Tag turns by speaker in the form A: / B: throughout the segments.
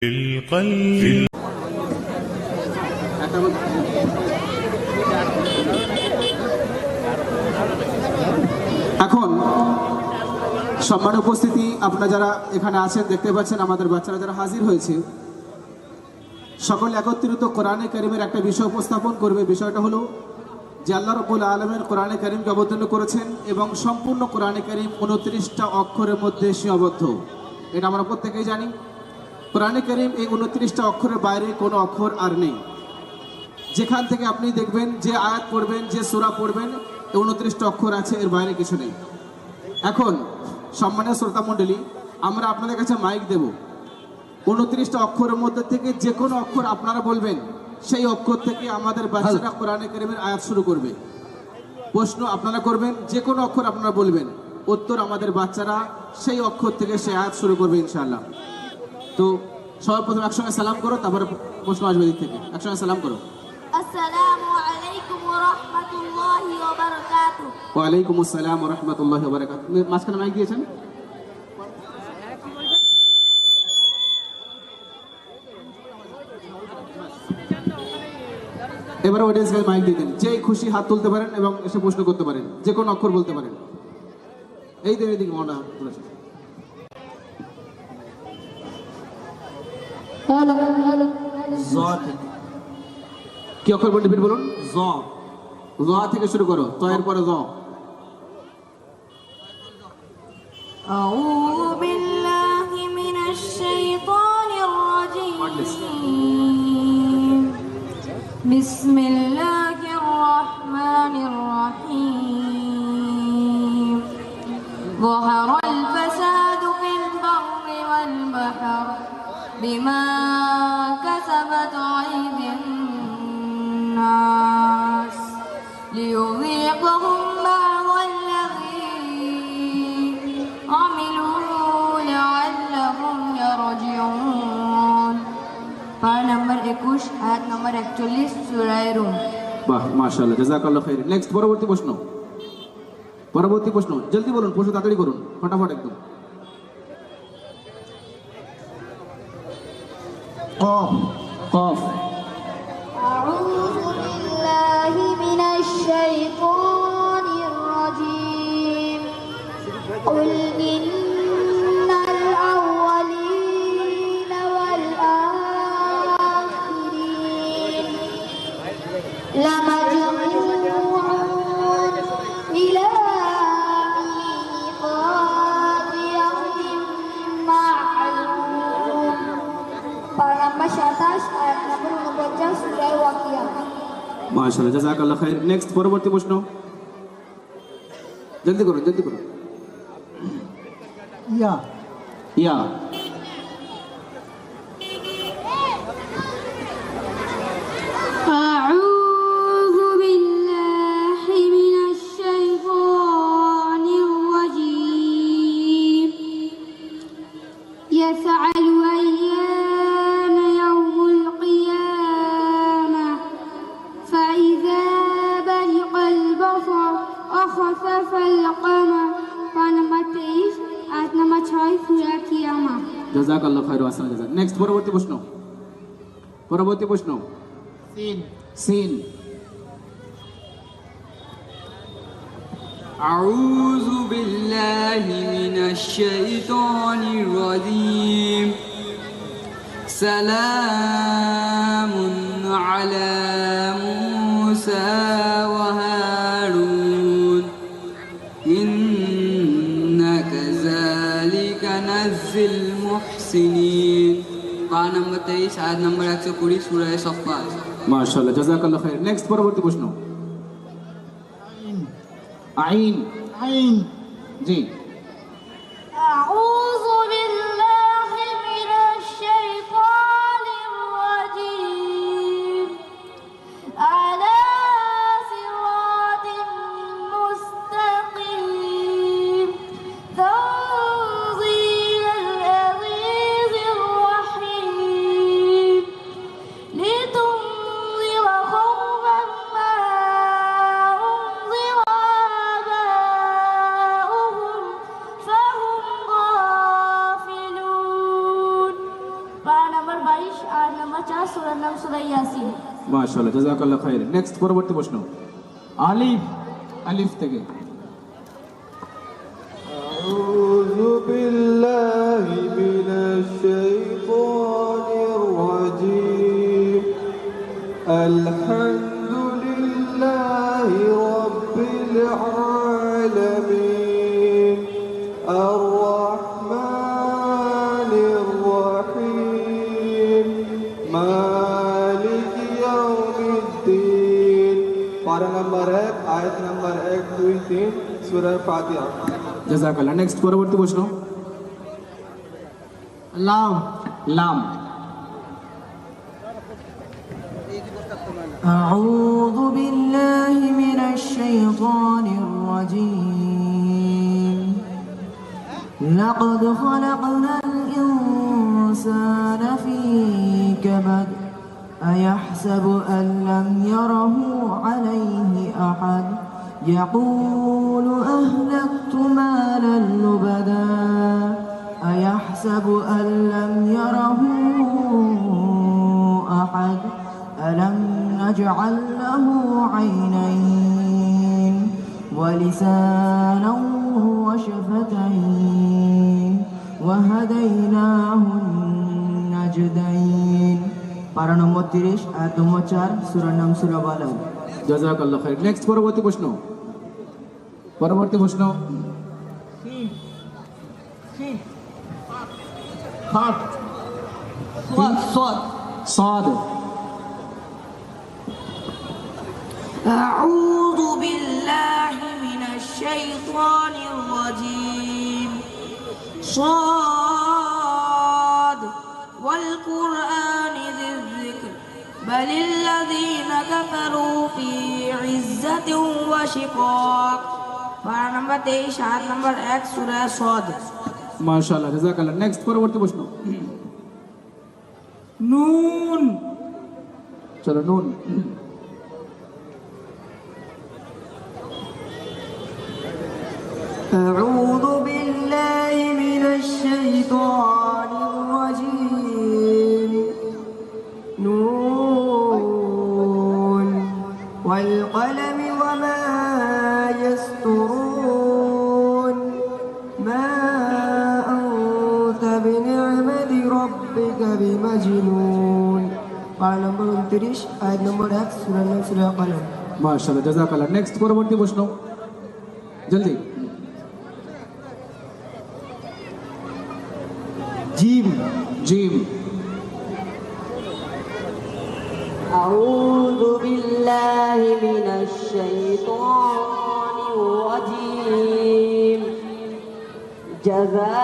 A: القلب
B: এখন সম্মানিত উপস্থিতি, আপনারা যারা এখানে আছেন দেখতে পাচ্ছেন আমাদের বাচ্চারা যারা হাজির হয়েছে সকলে একত্রিত কোরআনে কারিমের একটা বিষয় উপস্থাপন করবে। বিষয়টা হলো যে আল্লাহ রাব্বুল আলামিন কোরআনে কারিমকে অবতীর্ণ করেছেন এবং সম্পূর্ণ কোরআনে কারিম 29টা অক্ষরের মধ্যে সীমাবদ্ধ। এটা আমরা প্রত্যেকেই জানি। কোরআনে কারিম এই 29টা অক্ষরের বাইরে কোনো অক্ষর আর নেই। যেখান থেকে আপনি দেখবেন যে আয়াত পড়বেন, যে সূরা পড়বেন, এই 29টা অক্ষর আছে, এর বাইরে কিছু নেই। এখন সম্মানীয় শ্রোতা মণ্ডলী, আমরা আপনাদের কাছে মাইক দেব। 29টা অক্ষরের মধ্যে থেকে যে কোনো অক্ষর আপনারা বলবেন, সেই অক্ষর থেকে আমাদের বাচ্চারা কোরআনে কারিমের আয়াত শুরু করবে। প্রশ্ন আপনারা করবেন, যে কোনো অক্ষর আপনারা বলবেন, উত্তর আমাদের বাচ্চারা সেই অক্ষর থেকে সেই আয়াত শুরু করবে ইনশাআল্লাহ। তো সবার প্রথমে একসঙ্গে সালাম করো, তারপরে প্রশ্ন আসবে দিক থেকে। একসঙ্গে সালাম করো।
C: আসসালামু আলাইকুম ওয়া রাহমাতুল্লাহি ওয়া বারাকাতুহু।
B: ওয়া আলাইকুম আসসালাম ওয়া রাহমাতুল্লাহি ওয়া বারাকাতুহু। মাঝখানে মাইক দিয়েছেন। এবারে অডিয়েন্সকে মাইক দিয়ে দিন। যে খুশি হাত তুলতে পারেন এবং এসে প্রশ্ন করতে পারেন, যে কোনো অক্ষর বলতে পারেন। এই দিকে দিকে মনে তুলেছে। জ থেকে কি অক্ষর বলতে বলুন? জ। জ থেকে শুরু করো, ত এর পরে জ।
C: আউযু বিল্লাহি মিনাশ শাইতানির রাজীম। বিসমিল্লাহির রহমানির রহিম। যাহারাল ফাসাদু ফিল বাররি ওয়াল বাহর বিমা কাসাবাত আইদিন নাস লিয়ুযীকাহুম বা'দাল্লাযী আমিলু লা'আল্লাহুম ইয়ারজিউন। পারা নাম্বার 21, আয়াত নাম্বার 41, সূরা রুম।
B: বাহ, মাশাআল্লাহ, জাযাকাল্লাহু খাইর। নেক্সট পরবর্তী প্রশ্ন। পরবর্তী প্রশ্ন জলদি বলুন, প্রশ্ন তাড়াতাড়ি করুন, ফটাফট একদম। কফ। কফ।
C: আউযু বিল্লাহি মিনাশ শাইতানির রাজীম। কুল ইন্নাল আউওয়ালিনা ওয়াল আখিরিন লামাজমুউন ইলা মিকাতি ইয়াউমিন মা'লুম। পারা নাম্বার 27, আয়াত নাম্বার 49, সূরা ওয়াকিয়া।
B: মাশাআল্লাহ, জাযাকাল্লাহু খাইর। নেক্সট পরবর্তী প্রশ্ন জলদি করুন, জলদি করুন। ইয়া। ইয়া।
C: আউযু বিল্লাহি মিনাশ শাইতানির রাজীম। ইয়াসআলু আইয়ানা ইয়াউমুল কিয়ামাহ ফাইযা বারিকাল বাসর ওয়া খাসাফাল কমার। পারা নাম্বার 23, আয়াত নাম্বার 6, সূরা কিয়ামাহ।
B: জাযাকাল্লাহু খাইর ওয়া আহসানা জাযা। নেক্সট পরবর্তী প্রশ্ন। পরবর্তী প্রশ্ন সিন। সিন।
D: أعوذ بالله من الشيطان الرجيم. سلام على موسى وهارون إنا كذلك نجزي المحسنين. পারা নাম্বার 23, আয়াত নাম্বার 120, সূরা সফফাত।
B: মাশাআল্লাহ, জাযাকাল্লাহু খাইর। নেক্সট পরবর্তী প্রশ্ন আইন। আইন। জি।
C: আউযু বিল্লাহি মিনাশ শাইতানির রাজীম। আলা সিরাতিন মুস্তাকিম। তানযীলাল আযীজির রাহিম। লিতুনযিরা কওমান মা উনযিরা আবাউহুম আয়াত নাম্বার 4 সূরার নাম সূরা ইয়াসিন।
B: মাশাআল্লাহ, জাযাকাল্লাহ খাইর। নেক্সট পরবর্তী প্রশ্ন আলিফ, আলিফ থেকে।
A: أعوذ بالله من الشيطان الرجيم الحمد لله رب العالمين الرحمن الرحيم مالك يوم الدين পারা নাম্বার 1 আয়াত নাম্বার 1 2 3 সূরা ফাতিহা।
B: জাযাকাল্লাহ। নেক্সট পরবর্তী প্রশ্ন লাম, লাম।
E: أعوذ بالله من الشيطان الرجيم لقد خلقنا الإنسان في كبد أيحسب أن لم يره عليه أحد يقول أهلكت مالا لبدا أيحسب أن لم يره أحد ألم نجعل له عينين ولسانا وشفتين وهديناه النجدين পারা নম্বর 30 আয়াত নম্বর 4 সূরার নাম সূরা বালাদ।
B: জাযাকাল্লাহ খাইর। নেক্সট পরবর্তী প্রশ্ন, পরবর্তী প্রশ্ন صاد
E: أعوذ بالله من الشيطان الرجيم صاد والقرآن ذي الذكر بل الذين كفروا في عزة وشقاق পারা নাম্বার 23 আয়াত নাম্বার 1 সূরা সাদ।
B: মাশাআল্লাহ, জাযাকাল্লাহ। নেক্সট পরবর্তী প্রশ্ন নুন, চলো নুন।
E: أعوذ بالله من الشيطان الرجيم نون والقلم وما يسطرون ما أنت بنعمة ربك بمجنون পারা নম্বর 29 আয়াত নম্বর 1 সূরা নাম সূরা কলম।
B: মাশাআল্লাহ, জাযাকাল্লাহ। নেক্সট পরবর্তী প্রশ্ন জলদি। Gym, gym.
E: أعوذ بالله من الشيطان الرجيم جزاء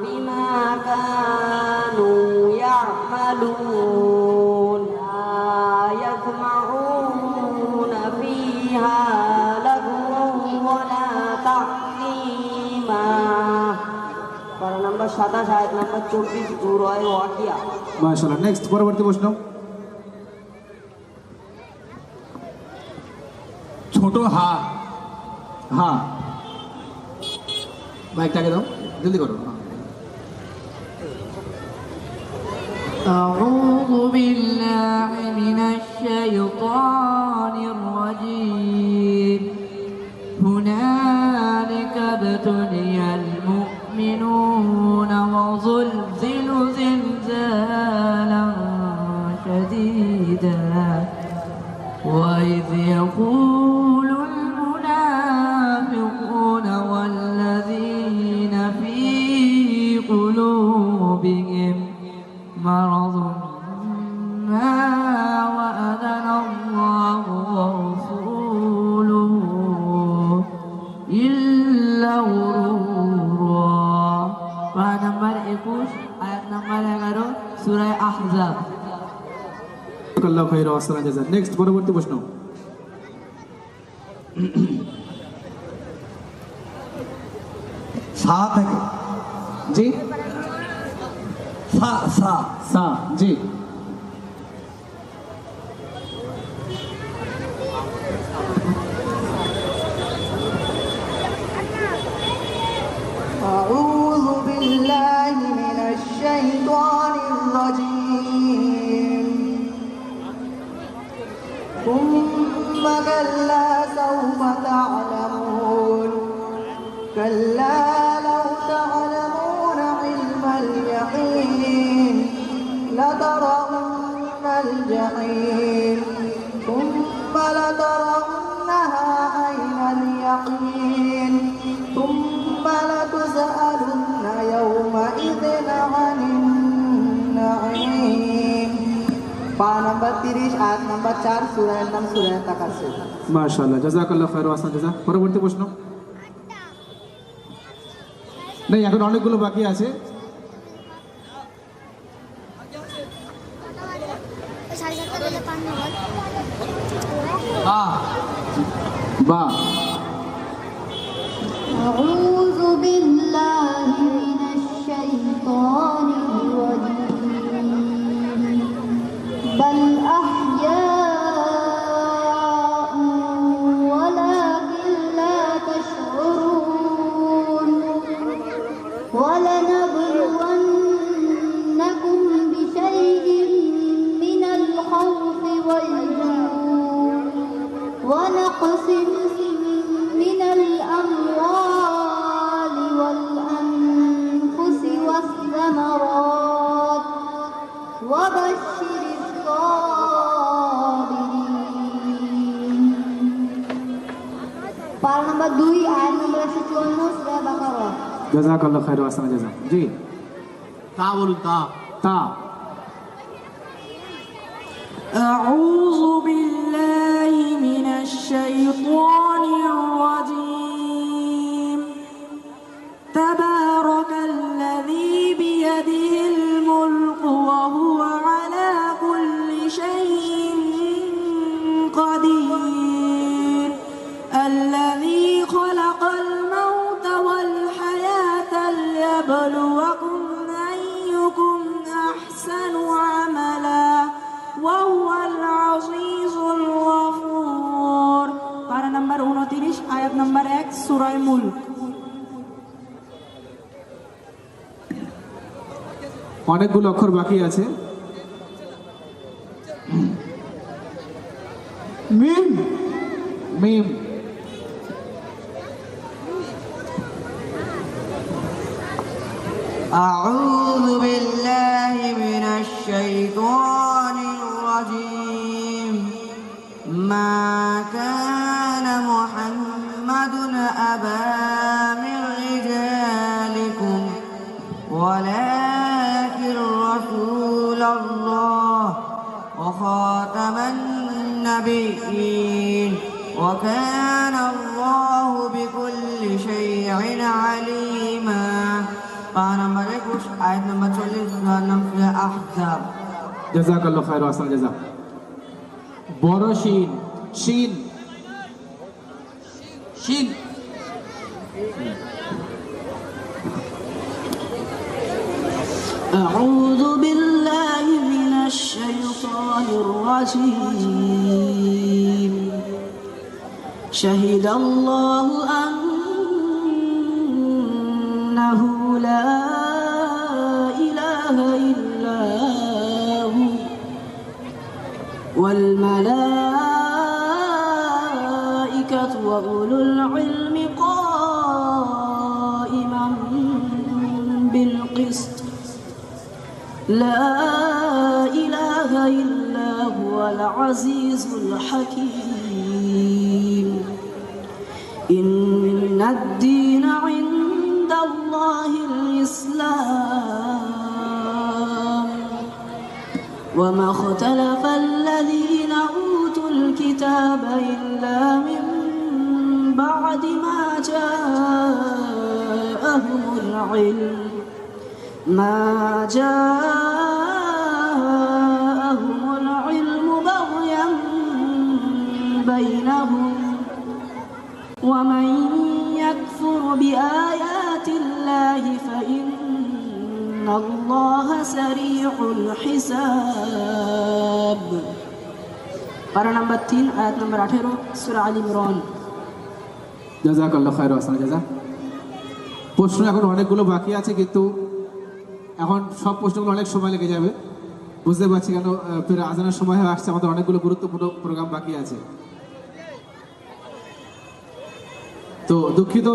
E: بما كانوا يعملون لا يسمعون فيها لغوا ولا تأثيما পারা নাম্বার 27 আয়াত নাম্বার 24 সূরা ওয়াকিয়া।
B: মাশাআল্লাহ। নেক্সট পরবর্তী প্রশ্ন ছোট হা, হা। মাইকটাকে দাও, জলদি করো।
E: أعوذ بالله من الشيطان الرجيم هنالك ابتلي المؤمنون وزلزلوا زلزالا شديدا وإذ يقول المنافقون والذين في قلوبهم مرض ما وعدنا الله ورسوله إلا غرورا পারা নাম্বার 21 আয়াত নাম্বার 11 সূরা আহজাব।
B: জাযাকাল্লাহু খাইর ওয়া সালাম জাযা। নেক্সট পরবর্তী প্রশ্ন
A: সা থেকে
B: জি,
A: সা সা
B: সা, জি।
E: أعوذ بالله من الشيطان كلا سوف تعلمون كلا لو تعلمون علم اليقين لترون الجحيم ثم لترونها عين اليقين ثم لتسألن يومئذ عن النعيم পারা নম্বর 30 আয়াত নম্বর 4 সূরার নাম সূরা তাকাসুর
B: মাশাআল্লাহ জাযাকাল্লাহু খায়র ওয়া আহসান জাযা। পরবর্তী প্রশ্ন নেই, এখন অনেকগুলো বাকি আছে। বা
C: أعوذ بالله من الشيطان الرجيم بل أحياء ولكن لا تشعرون ولنبلونكم بشيء من الخوف والجوع ونقص من الأموال والأنفس والثمرات وبشر الصابرين পারা নম্বর 2 আয়াত নম্বর 154 সূরা বাকারা
B: জাযাকাল্লাহু খায়র ওয়া আহসান জাযা। জি
F: তা বলুন তা
B: তা
E: أعوذ بالله من الشيطان الرجيم تبارك الذي بيده الملك وهو على كل شيء قدير الذي خلق الموت والحياة ليبلوكم أيكم أحسن عملا وهو العزيز الغفور পারা নম্বর 29 আয়াত নম্বর 1 সূরা মুলক
B: অনেকগুলো অক্ষর বাকি আছে। মিম মিম
E: أعوذ بالله من الشيطان الرجيم ما كان محمد أبا من رجالكم ولكن رسول الله وخاتم النبيين وكان الله بكل شيء عليما পারা নম্বর 21 আয়াত নম্বর 40 সূরা নাম সূরা আহজাব
B: জাযাকাল্লাহু খায়র ওয়া আহসান জাযা। বড় শিন শিন
D: শিন
E: أعوذ بالله من الشيطان الرجيم شهد الله أنه لا إله إلا هو والملائكة وأولو العلم قائما بالقسط لا إله إلا هو العزيز الحكيم إن الدين عند الله الإسلام وما اختلف الذين أوتوا الكتاب إلا من بعد ما جاءهم العلم بغيا بينهم ومن يكفر بآيات الله فإن الله سريع الحساب পারা নাম্বার 3 আয়াত নাম্বার 18 সূরা আল ইমরান
B: জাযাকাল্লাহু খায়র ওয়া আহসান জাযা। প্রশ্ন এখন অনেকগুলো বাকি আছে, কিন্তু এখন সব প্রশ্নগুলো অনেক সময় লেগে যাবে, বুঝতে পারছি কেন ফের আজানের সময় হয়ে আসছে, আমাদের অনেকগুলো গুরুত্বপূর্ণ প্রোগ্রাম বাকি আছে। তো দুঃখিত,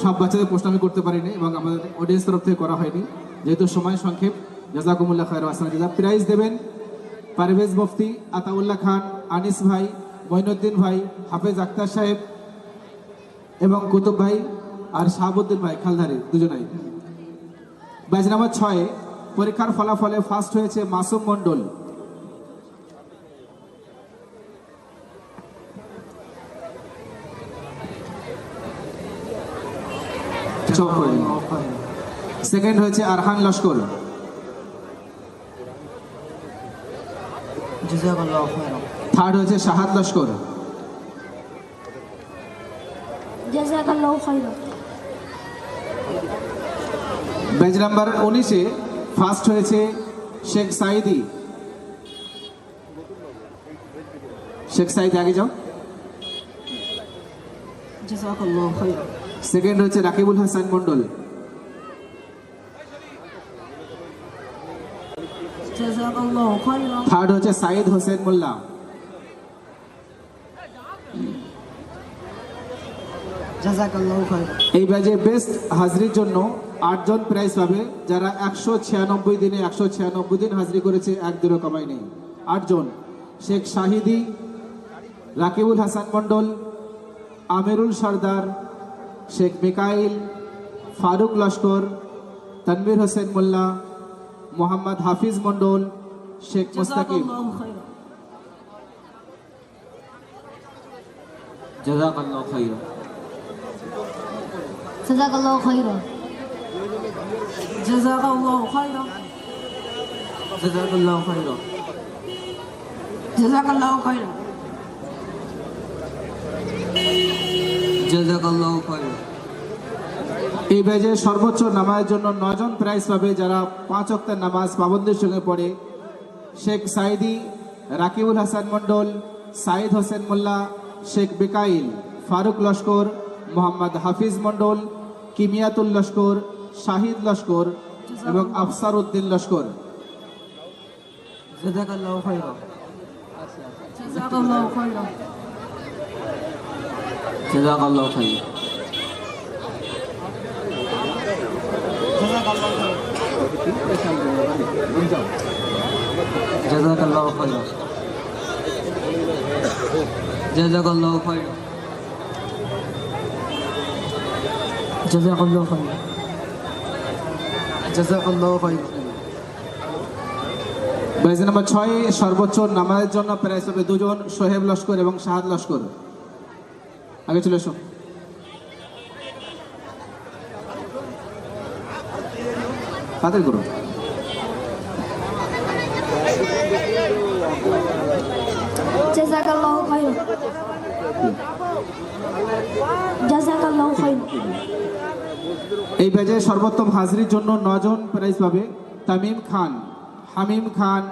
B: সব বাচ্চাদের প্রশ্ন আমি করতে পারিনি এবং আমাদের অডিয়েন্স তরফ থেকে করা হয়নি, যেহেতু সময় সংক্ষেপ। জাযাকুমুল্লাহ খায়র ওয়া আহসানা জাযা। প্রাইজ দেবেন পারভেজ মুফতি, আতাউল্লাহ খান, আনিস ভাই, মঈনুদ্দিন ভাই, হাফেজ আক্তার সাহেব এবং কুতুব ভাই আর শাহাবুদ্দিন ভাই খালধারি দুজনাই। ব্যাচ নাম্বার 6 পরীক্ষার ফলাফলে ফার্স্ট হয়েছে মাসুম মণ্ডল। সেকেন্ড হয়েছে আরহান লস্কর।
E: জাযাকাল্লাহু খাইরান।
B: থার্ড হয়েছে শাহাদ লস্কর।
C: জাযাকাল্লাহু খাইরান।
B: ব্যাচ নাম্বার 19 ফার্স্ট হয়েছে শেখ সাইদি। শেখ সাইদি আগে যাও।
E: জাযাকাল্লাহু খাইরান।
B: সেকেন্ড হচ্ছে রাকিবুল হাসান মণ্ডল।
E: জাযাকাল্লাহু খাইরান।
B: থার্ড হচ্ছে সাইদ হোসেন মোল্লা।
E: জাযাকাল্লাহু খাইরান।
B: এই ব্যাচে বেস্ট হাজরির জন্য 8 জন প্রাইজ পাবে, যারা 196 দিনে 196 দিন হাজরি করেছে, 1 দিনও কামাই নেই। 8 জন: শেখ শাহিদি, রাকিবুল হাসান মণ্ডল, আমিরুল সরদার, শেখ মিকাইল, ফারুক লস্কর, তানভীর হোসেন মোল্লা, মোহাম্মদ হাফিজ মণ্ডল, শেখ মুস্তাকিম।
E: জাযাকাল্লাহু খাইরান।
D: জাযাকাল্লাহু খাইরান।
C: জাযাকাল্লাহু খাইরান।
E: জাযাকাল্লাহু খাইরান। জাযাকাল্লাহু খাইরান। জাযাকাল্লাহু খাইরান।
D: জাযাকাল্লাহু খাইরান।
B: এই ব্যাচে সর্বোচ্চ নামাজের জন্য 9 জন প্রাইজ পাবে, যারা 5 ওয়াক্তের নামাজ পাবন্দির সঙ্গে পড়ে: শেখ সাইদি, রাকিবুল হাসান মণ্ডল, সাইদ হোসেন মোল্লা, শেখ বিকাইল, ফারুক লস্কর, মোহাম্মদ হাফিজ মণ্ডল, কিমিয়াতুল লস্কর, শাহিদ লস্কর এবং আফসার উদ্দিন লস্কর।
E: জাযাকাল্লাহু খাইরান। জাযাকাল্লাহু খাইরান।
D: জাযাকাল্লাহু খাইরান। জাযাকাল্লাহু খাইরান। জাযাকাল্লাহু খাইরান।
E: জাযাকাল্লাহু খাইরান। জাযাকাল্লাহু খাইরান।
B: ব্যাচ নাম্বার 6 সর্বোচ্চ নামাজের জন্য প্রাইজ পাবে 2 জন: সোহেব লস্কর এবং শাহাদ লস্কর। আগে চলে এসো। তাদের করুন।
C: জাযাকাল্লাহু খাইরান। জাযাকাল্লাহু খাইরান।
B: এই ব্যাচে সর্বোত্তম হাজরির জন্য 9 জন প্রাইজ পাবে: তামিম খান, হামিম খান,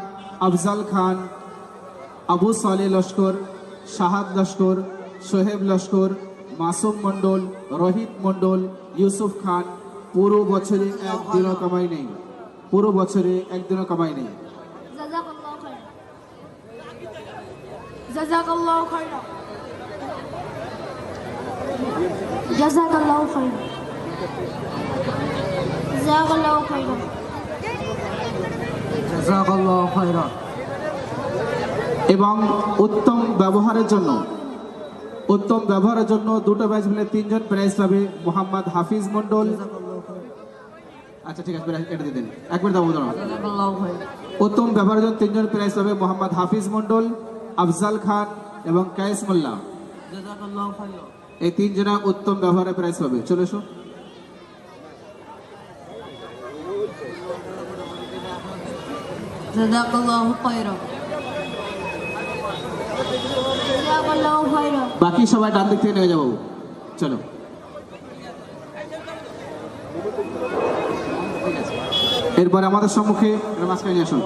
B: আফজাল খান, আবু সালে লস্কর, শাহাদ লস্কর, সোহেব লস্কর, মাসুম মণ্ডল, রোহিত মণ্ডল, ইউসুফ খান। পুরো বছরে 1 দিনও কামাই নেই। পুরো বছরে 1 দিনও কামাই নেই।
C: জাযাকাল্লাহু খাইরান। জাযাকাল্লাহু খাইরান। জাযাকাল্লাহু খাইরান। জাযাকাল্লাহু খাইরান।
E: জাযাকাল্লাহু খাইরান।
B: এবং উত্তম ব্যবহারের জন্য 2টো ব্যাচ মিলে 3 জন প্রাইজ পাবে: মোহাম্মদ হাফিজ মণ্ডল। আচ্ছা ঠিক আছে, এটা দিয়ে দিন, একবার দাও।
E: জাযাকাল্লাহু খাইরান।
B: উত্তম ব্যবহারের জন্য 3 জন প্রাইজ পাবে: মোহাম্মদ হাফিজ মণ্ডল, আফজাল খান এবং কায়েস মোল্লা।
E: জাযাকাল্লাহু খাইরান।
B: এই 3 জনা উত্তম ব্যবহারের প্রাইজ পাবে। চলে এসো।
E: জাযাকাল্লাহু খাইরান।
C: জাযাকাল্লাহু খাইরান।
B: বাকি সবাই ডান দিক থেকে নেমে যাবো। চলো। এরপরে আমাদের সম্মুখে মাঝখানে আসুন।